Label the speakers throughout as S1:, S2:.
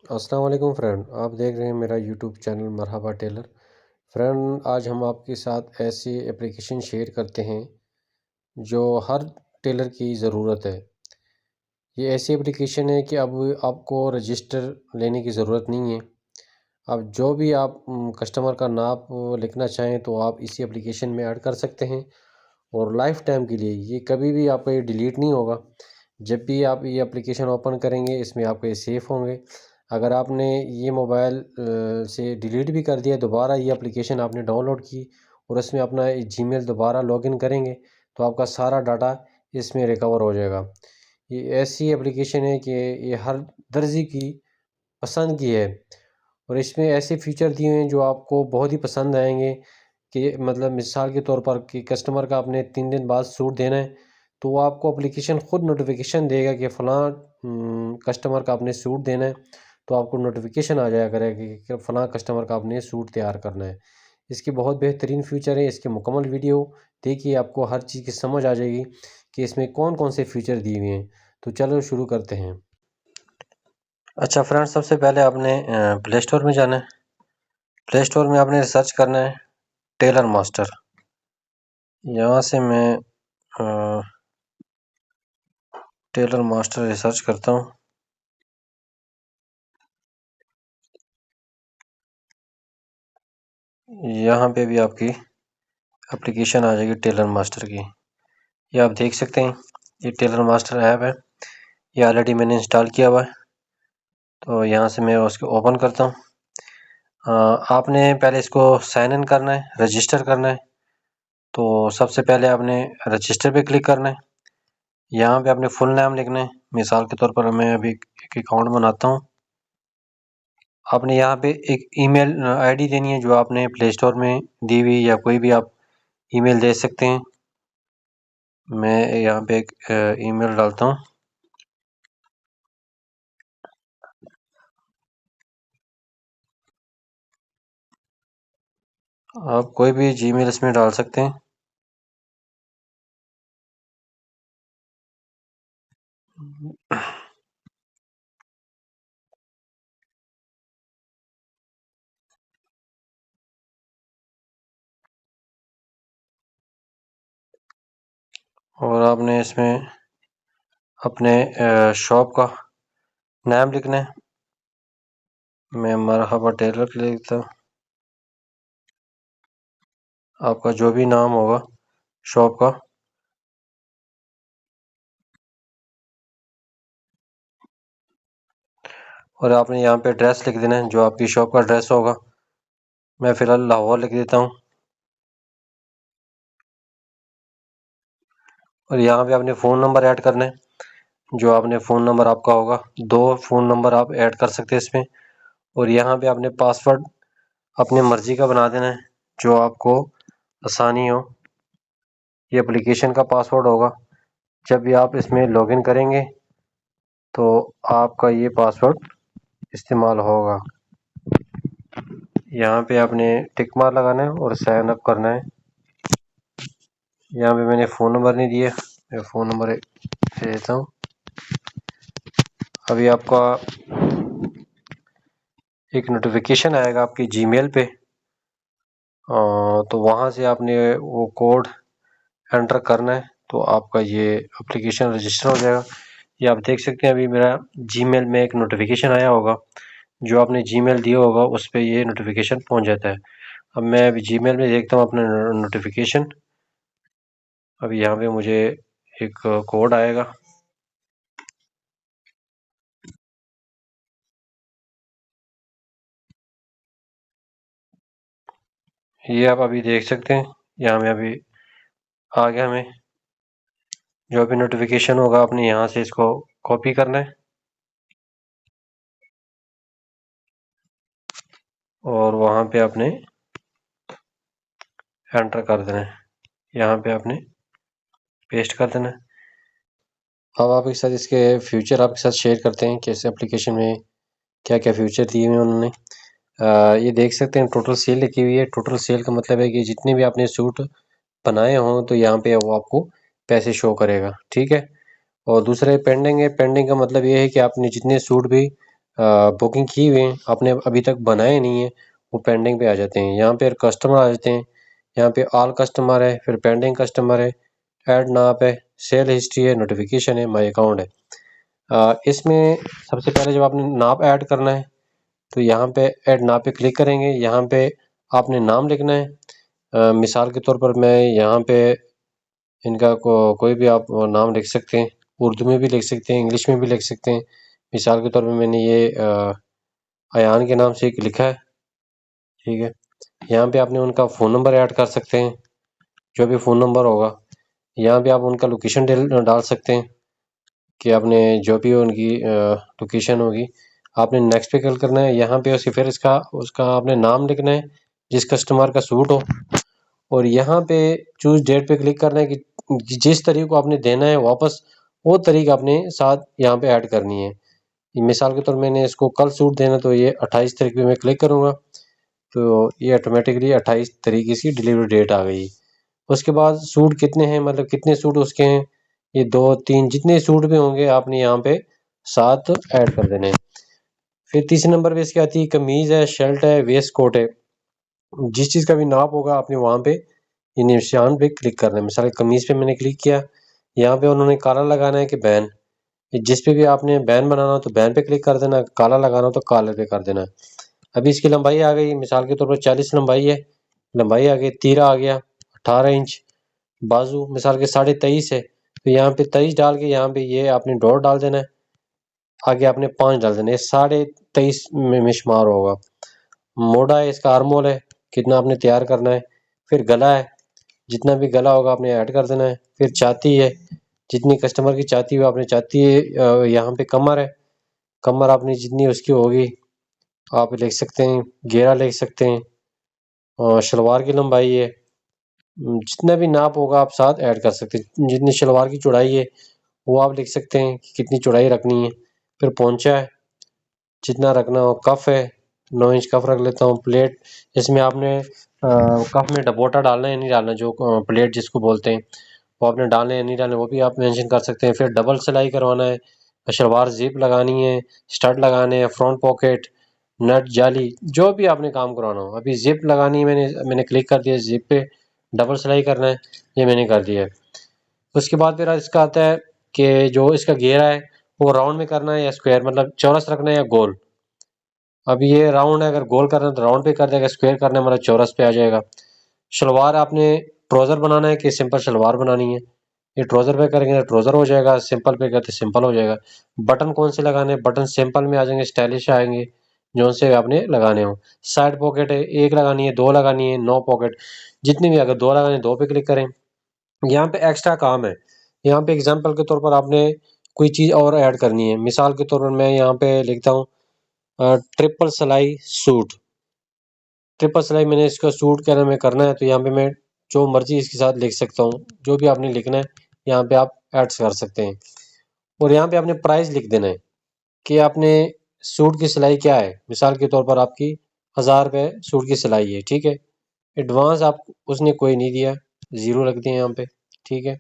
S1: अस्सलाम वालेकुम फ्रेंड, आप देख रहे हैं मेरा यूट्यूब चैनल मरहबा टेलर। फ्रेंड, आज हम आपके साथ ऐसी एप्लीकेशन शेयर करते हैं जो हर टेलर की ज़रूरत है। ये ऐसी एप्लीकेशन है कि अब आपको रजिस्टर लेने की ज़रूरत नहीं है। अब जो भी आप कस्टमर का नाप लिखना चाहें तो आप इसी एप्लीकेशन में ऐड कर सकते हैं और लाइफ टाइम के लिए ये कभी भी आपका ये डिलीट नहीं होगा। जब भी आप ये एप्लीकेशन ओपन करेंगे इसमें आपके ये सेफ़ होंगे। अगर आपने ये मोबाइल से डिलीट भी कर दिया, दोबारा ये एप्लीकेशन आपने डाउनलोड की और उसमें अपना जीमेल दोबारा लॉगिन करेंगे तो आपका सारा डाटा इसमें रिकवर हो जाएगा। ये ऐसी एप्लीकेशन है कि ये हर दर्जी की पसंद की है और इसमें ऐसे फीचर दिए हुए हैं जो आपको बहुत ही पसंद आएंगे कि मतलब मिसाल के तौर पर कि कस्टमर का आपने 3 दिन बाद सूट देना है तो वो आपको एप्लीकेशन खुद नोटिफिकेशन देगा कि फ़लाँ कस्टमर का आपने सूट देना है, तो आपको नोटिफिकेशन आ जाया करेगा कि फ़लाँ कस्टमर का आपने सूट तैयार करना है। इसकी बहुत बेहतरीन फ़ीचर है, इसकी मुकम्मल वीडियो देखिए, आपको हर चीज़ की समझ आ जाएगी कि इसमें कौन-कौन से फ़ीचर दिए हुए हैं। तो चलो शुरू करते हैं। अच्छा फ्रेंड्स, सबसे पहले आपने प्ले स्टोर में जाना है। प्ले स्टोर में आपने सर्च करना है टेलर मास्टर। यहाँ से मैं टेलर मास्टर रिसर्च करता हूँ। यहाँ पे भी आपकी एप्लीकेशन आ जाएगी टेलर मास्टर की। ये आप देख सकते हैं, ये टेलर मास्टर ऐप है, ये ऑलरेडी मैंने इंस्टॉल किया हुआ है। तो यहाँ से मैं उसको ओपन करता हूँ। आपने पहले इसको साइन इन करना है, रजिस्टर करना है। तो सबसे पहले आपने रजिस्टर पे क्लिक करना है। यहाँ पे आपने फुल नाम लिखना है। मिसाल के तौर पर मैं अभी एक अकाउंट बनाता हूँ। आपने यहाँ पे एक ईमेल आईडी देनी है जो आपने प्ले स्टोर में दी हुई, या कोई भी आप ईमेल दे सकते हैं। मैं यहाँ पे एक ईमेल डालता हूँ। आप कोई भी जीमेल इसमें डाल सकते हैं। और आपने इसमें अपने शॉप का नाम लिखना है। मैं मरहबा टेलर लिख देता हूँ। आपका जो भी नाम होगा शॉप का, और आपने यहाँ पे एड्रेस लिख देना है जो आपकी शॉप का एड्रेस होगा। मैं फ़िलहाल लाहौर लिख देता हूँ। और यहाँ पे आपने फ़ोन नंबर ऐड करना है, जो आपने फ़ोन नंबर आपका होगा। 2 फ़ोन नंबर आप ऐड कर सकते हैं इसमें। और यहाँ पे आपने पासवर्ड अपनी मर्ज़ी का बना देना है, जो आपको आसानी हो। ये एप्लीकेशन का पासवर्ड होगा। जब भी आप इसमें लॉगिन करेंगे तो आपका ये पासवर्ड इस्तेमाल होगा। यहाँ पे आपने टिक मार्क लगाना है और साइन अप करना है। यहाँ पे मैंने फ़ोन नंबर नहीं दिया, मैं फ़ोन नंबर दे देता हूँ। अभी आपका एक नोटिफिकेशन आएगा आपकी जीमेल पे, तो वहाँ से आपने वो कोड एंटर करना है, तो आपका ये एप्लीकेशन रजिस्टर हो जाएगा। ये आप देख सकते हैं, अभी मेरा जीमेल में एक नोटिफिकेशन आया होगा। जो आपने जीमेल दिया होगा उस पे ये नोटिफिकेशन पहुँच जाता है। अब मैं अभी जीमेल में देखता हूँ अपना नोटिफिकेशन। अभी यहाँ पे मुझे एक कोड आएगा। ये आप अभी देख सकते हैं, यहाँ में अभी आ गया। हमें जो भी नोटिफिकेशन होगा आपने यहाँ से इसको कॉपी करना है और वहाँ पे आपने एंटर कर देना है। यहाँ पे आपने पेस्ट कर देना है। अब आपके साथ इसके फ्यूचर आपके साथ शेयर करते हैं कि इस एप्लीकेशन में क्या क्या फ्यूचर दिए हुए हैं उन्होंने। ये देख सकते हैं टोटल सेल लिखी हुई है। टोटल सेल का मतलब है कि जितने भी आपने सूट बनाए हों तो यहाँ पे वो आपको पैसे शो करेगा, ठीक है। और दूसरा पेंडिंग है। पेंडिंग का मतलब ये है कि आपने जितने सूट भी बुकिंग की हुई हैं, आपने अभी तक बनाए नहीं है, वो पेंडिंग पे आ जाते हैं। यहाँ पे कस्टमर आ जाते हैं, यहाँ पे ऑल कस्टमर है, फिर पेंडिंग कस्टमर है, ऐड नाप है, सेल हिस्ट्री है, नोटिफिकेशन है, माई अकाउंट है। इसमें सबसे पहले जब आपने नाप ऐड करना है तो यहाँ पे ऐड नाप पे क्लिक करेंगे। यहाँ पे आपने नाम लिखना है। मिसाल के तौर पर मैं यहाँ पे इनका कोई भी आप नाम लिख सकते हैं, उर्दू में भी लिख सकते हैं, इंग्लिश में भी लिख सकते हैं। मिसाल के तौर पर मैंने ये अयान के नाम से एक लिखा है, ठीक है। यहाँ पे आपने उनका फ़ोन नंबर ऐड कर सकते हैं, जो भी फ़ोन नंबर होगा। यहाँ पे आप उनका लोकेशन डाल सकते हैं कि आपने जो भी उनकी लोकेशन होगी, आपने नेक्स्ट पे क्लिक करना है। यहाँ पे फिर इसका उसका आपने नाम लिखना है जिस कस्टमर का सूट हो, और यहाँ पे चूज डेट पे क्लिक करना है कि जिस तारीख को आपने देना है वापस, वो तारीख आपने साथ यहाँ पे ऐड करनी है। मिसाल के तौर मैंने इसको कल सूट देना, तो ये 28 तारीख पे मैं क्लिक करूँगा, तो ये ऑटोमेटिकली 28 तारीख इसकी डिलीवरी डेट आ गई। उसके बाद सूट कितने हैं, मतलब कितने सूट उसके हैं, ये 2-3 जितने सूट भी होंगे आपने यहाँ पे साथ ऐड कर देने हैं। फिर तीसरे नंबर पे इसकी आती है कमीज़ है, शर्ट है, वेस्ट कोट है। जिस चीज़ का भी नाप होगा आपने वहाँ पे ये निशान पे क्लिक करना है। मिसाल कमीज़ पे मैंने क्लिक किया, यहाँ पे उन्होंने काला लगाना है कि बैन, जिस पे भी आपने बैन बनाना हो तो बैन पे क्लिक कर देना, काला लगाना हो तो काले पे कर देना। अभी इसकी लंबाई आ गई, मिसाल के तौर पर 40 लंबाई है, लंबाई आ गई, तीरा आ गया 18 इंच, बाजू मिसाल के 23.5 है, तो यहाँ पे 23 डाल के यहाँ पे ये आपने डॉट डाल देना है, आगे आपने 5 डाल देना है, 23.5 में शुमार होगा। मोढ़ा है, इसका आर्मोल है, कितना आपने तैयार करना है। फिर गला है, जितना भी गला होगा आपने ऐड कर देना है। फिर छाती है, जितनी कस्टमर की छाती हो आपने छाती यहाँ पे कमर है, कमर आपने जितनी उसकी होगी आप लिख सकते हैं, घेरा लिख सकते हैं, और शलवार की लंबाई है, जितना भी नाप होगा आप साथ ऐड कर सकते हैं। जितनी शलवार की चौड़ाई है वो आप लिख सकते हैं कि कितनी चौड़ाई रखनी है। फिर पोंचा है, जितना रखना हो। कफ है, 9 इंच कफ रख लेता हूँ। प्लेट, इसमें आपने कफ में डबोटा डालना है नहीं डालना, जो प्लेट जिसको बोलते हैं, वो आपने डालना है नहीं डालना, वो भी आप मेंशन कर सकते हैं। फिर डबल सिलाई करवाना है, शलवार जिप लगानी है, स्टड लगाने हैं, फ्रंट पॉकेट, नट, जाली, जो भी आपने काम करवाना हो। अभी जिप लगानी है, मैंने क्लिक कर दिया जिप पे, डबल सिलाई करना है, ये मैंने कर दिया है। उसके बाद फिर इसका आता है कि जो इसका घेरा है वो राउंड में करना है या स्क्वायर, मतलब चौरस रखना है या गोल। अब ये राउंड है, अगर गोल करना है तो राउंड पे कर देगा, स्क्वायर करना है मतलब चौरस पे आ जाएगा। शलवार आपने ट्राउजर बनाना है कि सिंपल शलवार बनानी है, ये ट्राउजर पे करेंगे तो ट्राउजर हो जाएगा, सिंपल पे करते सिंपल हो जाएगा। बटन कौन से लगाने हैं, बटन सिंपल में आ जाएंगे, स्टाइलिश आएंगे, जो से आपने लगाने हो। साइड पॉकेट है, एक लगानी है, दो लगानी है, नो पॉकेट, जितनी भी, अगर दो लगानी है दो पे क्लिक करें। यहाँ पे एक्स्ट्रा काम है, यहाँ पे एग्जांपल के तौर पर आपने कोई चीज़ और ऐड करनी है। मिसाल के तौर पर मैं यहाँ पे लिखता हूँ ट्रिपल सिलाई सूट, ट्रिपल सिलाई मैंने इसका सूट कहना में करना है, तो यहाँ पे मैं जो मर्जी इसके साथ लिख सकता हूँ, जो भी आपने लिखना है यहाँ पे आप ऐड कर सकते हैं। और यहाँ पे आपने प्राइस लिख देना है कि आपने सूट की सिलाई क्या है। मिसाल के तौर पर आपकी 1000 रुपये सूट की सिलाई है, ठीक है। एडवांस आप उसने कोई नहीं दिया, ज़ीरो रख दिया यहाँ पे, ठीक है।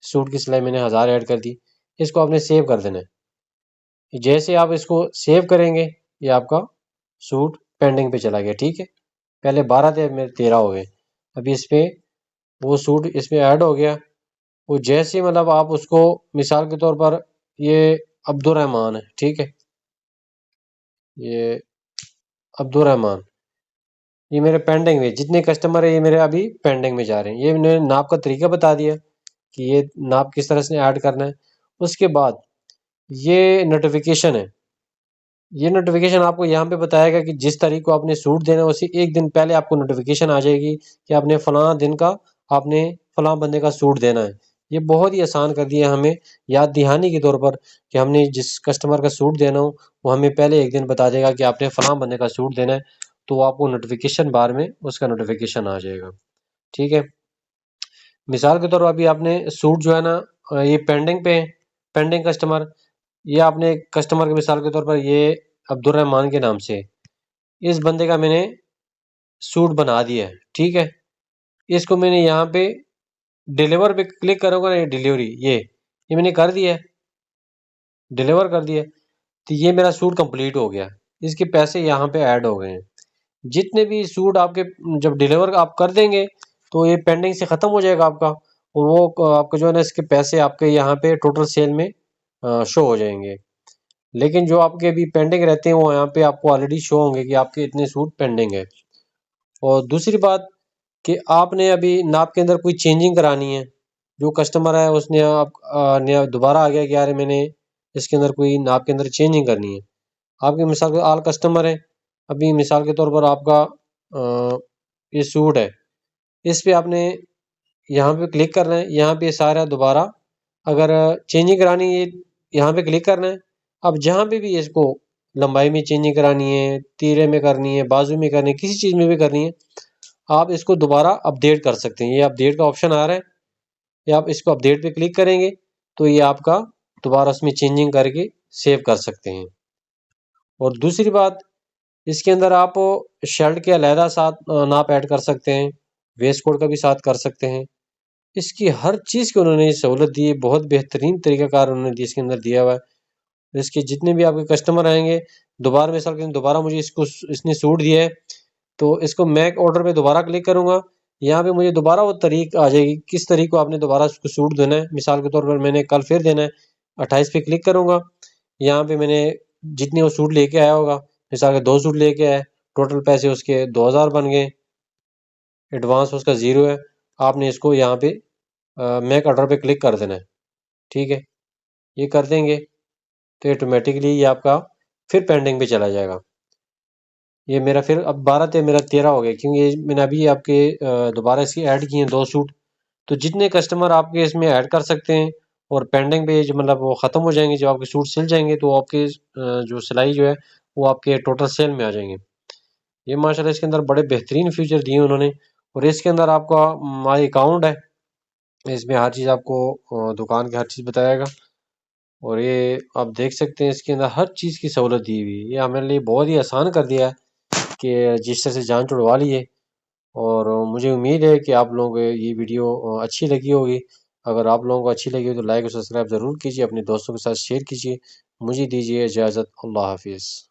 S1: सूट की सिलाई मैंने 1000 ऐड कर दी, इसको आपने सेव कर देना है। जैसे आप इसको सेव करेंगे ये आपका सूट पेंडिंग पे चला गया, ठीक है। पहले 12 थे, मेरे 13 हो गए। अभी इस पे वो सूट इसमें ऐड हो गया। वो जैसे मतलब आप उसको, मिसाल के तौर पर ये अब्दुलरहमान है, ठीक है, ये अब्दुलरहमान, ये मेरे पेंडिंग में जितने कस्टमर है ये मेरे अभी पेंडिंग में जा रहे हैं। ये मैंने नाप का तरीका बता दिया कि ये नाप किस तरह से ऐड करना है। उसके बाद ये नोटिफिकेशन है, ये नोटिफिकेशन आपको यहाँ पे बताएगा कि जिस तारीख को आपने सूट देना है उसी एक दिन पहले आपको नोटिफिकेशन आ जाएगी कि आपने फलां दिन का आपने फलां बंदे का सूट देना है। ये बहुत ही आसान कर दिया हमें याद दहानी के तौर पर कि हमने जिस कस्टमर का सूट देना हो वो हमें पहले एक दिन बता देगा कि आपने फलां बंदे का सूट देना है, तो आपको नोटिफिकेशन बार में उसका नोटिफिकेशन आ जाएगा, ठीक है। मिसाल के तौर पर अभी आपने सूट जो है ना ये पेंडिंग पे है, पेंडिंग कस्टमर, ये आपने कस्टमर के मिसाल के तौर पर ये अब्दुलरहमान के नाम से इस बंदे का मैंने सूट बना दिया है, ठीक है। इसको मैंने यहाँ पे डिलीवर पे क्लिक करूंगा ना, ये डिलीवरी ये मैंने कर दिया है, डिलीवर कर दिया। तो ये मेरा सूट कंप्लीट हो गया, इसके पैसे यहाँ पे ऐड हो गए हैं। जितने भी सूट आपके जब डिलीवर आप कर देंगे तो ये पेंडिंग से ख़त्म हो जाएगा आपका, और वो आपको जो है ना इसके पैसे आपके यहाँ पे टोटल सेल में शो हो जाएंगे। लेकिन जो आपके अभी पेंडिंग रहते हैं वो यहाँ पे आपको ऑलरेडी शो होंगे कि आपके इतने सूट पेंडिंग है। और दूसरी बात कि आपने अभी नाप के अंदर कोई चेंजिंग करानी है, जो कस्टमर है उसने आप दोबारा आ गया कि यार मैंने इसके अंदर कोई नाप के अंदर चेंजिंग करनी है। आपके मिसाल के आल कस्टमर है, अभी मिसाल के तौर पर आपका ये सूट है, इस पे आपने यहाँ पे क्लिक करना है, यहाँ पे सारा दोबारा अगर चेंजिंग करानी है यहाँ पे क्लिक करना है। अब जहाँ पे भी इसको लंबाई में चेंजिंग करानी है, तीरे में करनी है, बाजू में करनी है, किसी चीज़ में भी करनी है, आप इसको दोबारा अपडेट कर सकते हैं। ये अपडेट का ऑप्शन आ रहा है, या आप इसको अपडेट पे क्लिक करेंगे तो ये आपका दोबारा उसमें चेंजिंग करके सेव कर सकते हैं। और दूसरी बात, इसके अंदर आप शर्ट के अलहदा साथ नाप ऐड कर सकते हैं, वेस्ट कोट का भी साथ कर सकते हैं। इसकी हर चीज़ की उन्होंने सहूलत दी है, बहुत बेहतरीन तरीक़ाकार उन्होंने इसके अंदर दिया हुआ है। इसके जितने भी आपके कस्टमर आएंगे, दोबारा मिसाल के दोबारा मुझे इसने सूट दिया है, तो इसको मैं ऑर्डर पे दोबारा क्लिक करूँगा, यहाँ पे मुझे दोबारा वो तारीख आ जाएगी, किस तारीख को आपने दोबारा उसको सूट देना है। मिसाल के तौर पर मैंने कल फिर देना है, 28 पे क्लिक करूँगा, यहाँ पे मैंने जितने वो सूट लेके आया होगा, मिसाल के 2 सूट लेके आया, टोटल पैसे उसके 2000 बन गए, एडवांस उसका 0 है। आपने इसको यहाँ पे मेक ऑर्डर पे क्लिक कर देना है, ठीक है। ये कर देंगे तो ऑटोमेटिकली ये आपका फिर पेंडिंग पे चला जाएगा। ये मेरा फिर अब 12 थे, मेरा 13 हो गया, क्योंकि मैंने अभी आपके दोबारा इसकी ऐड किए हैं 2 सूट। तो जितने कस्टमर आपके इसमें ऐड कर सकते हैं, और पेंडिंग पे जो मतलब वो ख़त्म हो जाएंगे, जब आपके सूट सिल जाएंगे तो आपके जो सिलाई जो है वो आपके टोटल सेल में आ जाएंगे। ये माशाल्लाह इसके अंदर बड़े बेहतरीन फीचर दिए उन्होंने। और इसके अंदर आपका माई अकाउंट है, इसमें हर चीज़ आपको दुकान की हर चीज़ बताएगा। और ये आप देख सकते हैं इसके अंदर हर चीज़ की सहूलत दी हुई है। ये हमारे लिए बहुत ही आसान कर दिया है कि रजिस्टर से जान छुड़वा ली है। और मुझे उम्मीद है कि आप लोगों को ये वीडियो अच्छी लगी होगी। अगर आप लोगों को अच्छी लगी हो तो लाइक और सब्सक्राइब ज़रूर कीजिए, अपने दोस्तों के साथ शेयर कीजिए। मुझे दीजिए इजाज़त। अल्लाह हाफिज़।